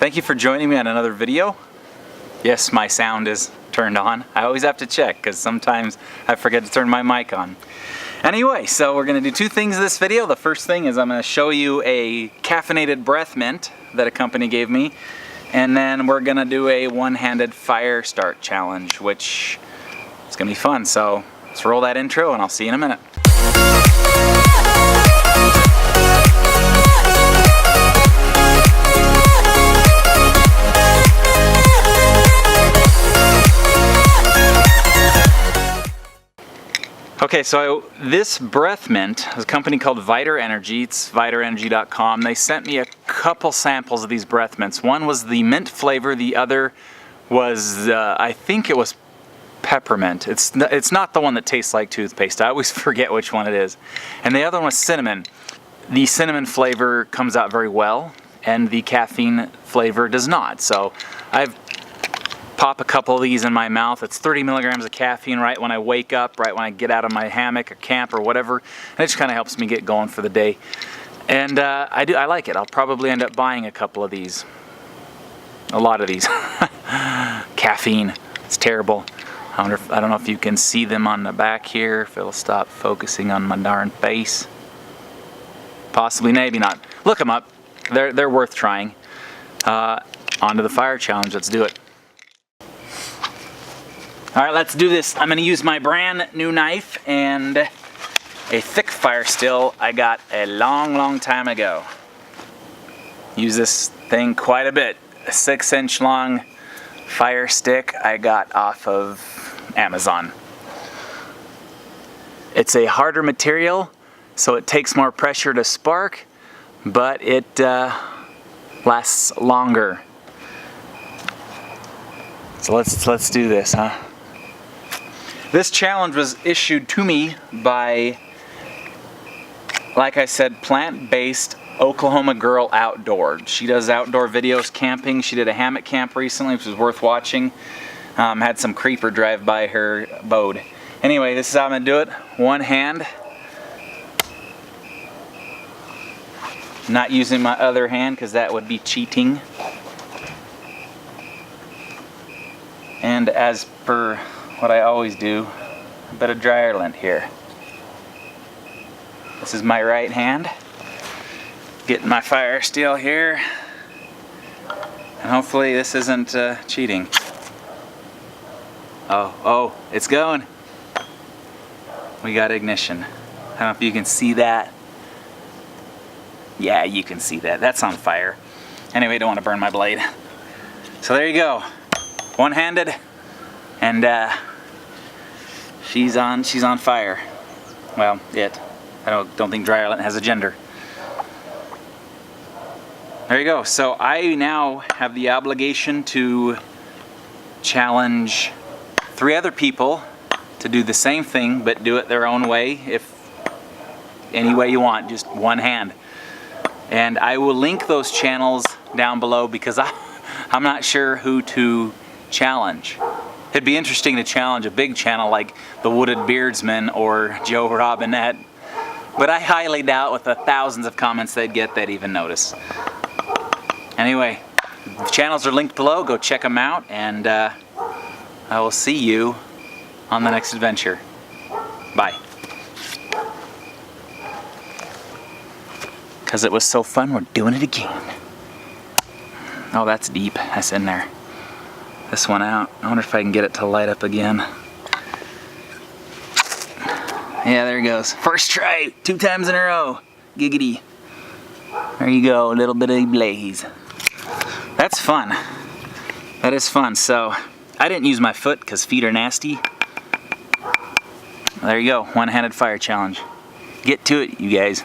Thank you for joining me on another video. Yes, my sound is turned on. I always have to check because sometimes I forget to turn my mic on. Anyway, so we're going to do two things in this video. The first thing is I'm going to show you a caffeinated breath mint that a company gave me. And then we're going to do a one-handed fire start challenge, which is going to be fun. So let's roll that intro and I'll see you in a minute. Okay, so this breath mint is a company called Vidor Energy. It's vidorenergy.com. They sent me a couple samples of these breath mints. One was the mint flavor. The other was, I think it was peppermint. It's not the one that tastes like toothpaste. I always forget which one it is. And the other one was cinnamon. The cinnamon flavor comes out very well, and the caffeine flavor does not. So I've pop a couple of these in my mouth. It's 30 milligrams of caffeine right when I wake up, right when I get out of my hammock or camp or whatever. And it just kind of helps me get going for the day. And I like it. I'll probably end up buying a couple of these. A lot of these. Caffeine. It's terrible. I don't know if you can see them on the back here. If it'll stop focusing on my darn face. Possibly, maybe not. Look them up. They're worth trying. On to the fire challenge. Let's do it. Alright, let's do this. I'm going to use my brand new knife and a thick fire still I got a long time ago. Use this thing quite a bit. A 6-inch long fire stick I got off of Amazon. It's a harder material, so it takes more pressure to spark, but it lasts longer. So let's do this, huh? This challenge was issued to me by, like I said, plant-based Oklahoma Girl Outdoor. She does outdoor videos, camping. She did a hammock camp recently, which was worth watching. Had some creeper drive by her abode. Anyway, this is how I'm going to do it. One hand. Not using my other hand because that would be cheating. And as per what I always do, a bit of dryer lint here. This is my right hand. Getting my fire steel here. And hopefully this isn't cheating. Oh, it's going. We got ignition. I don't know if you can see that. Yeah, you can see that. That's on fire. Anyway, don't want to burn my blade. So there you go. One-handed. And she's on fire. Well, I don't think dryer lint has a gender. There you go. So I now have the obligation to challenge 3 other people to do the same thing, but do it their own way. If any way you want, just one hand. And I will link those channels down below because I'm not sure who to challenge. It'd be interesting to challenge a big channel like the Wooded Beardsman or Joe Robinette, but I highly doubt with the thousands of comments they'd get they'd even notice. Anyway, the channels are linked below. Go check them out, and I will see you on the next adventure. Bye. Because it was so fun, we're doing it again. Oh, that's deep. That's in there. This one out. I wonder if I can get it to light up again. Yeah, there it goes. First try, 2 times in a row. Giggity. There you go, a little bit of blaze. That's fun. That is fun. So, I didn't use my foot because feet are nasty. There you go, one-handed fire challenge. Get to it, you guys.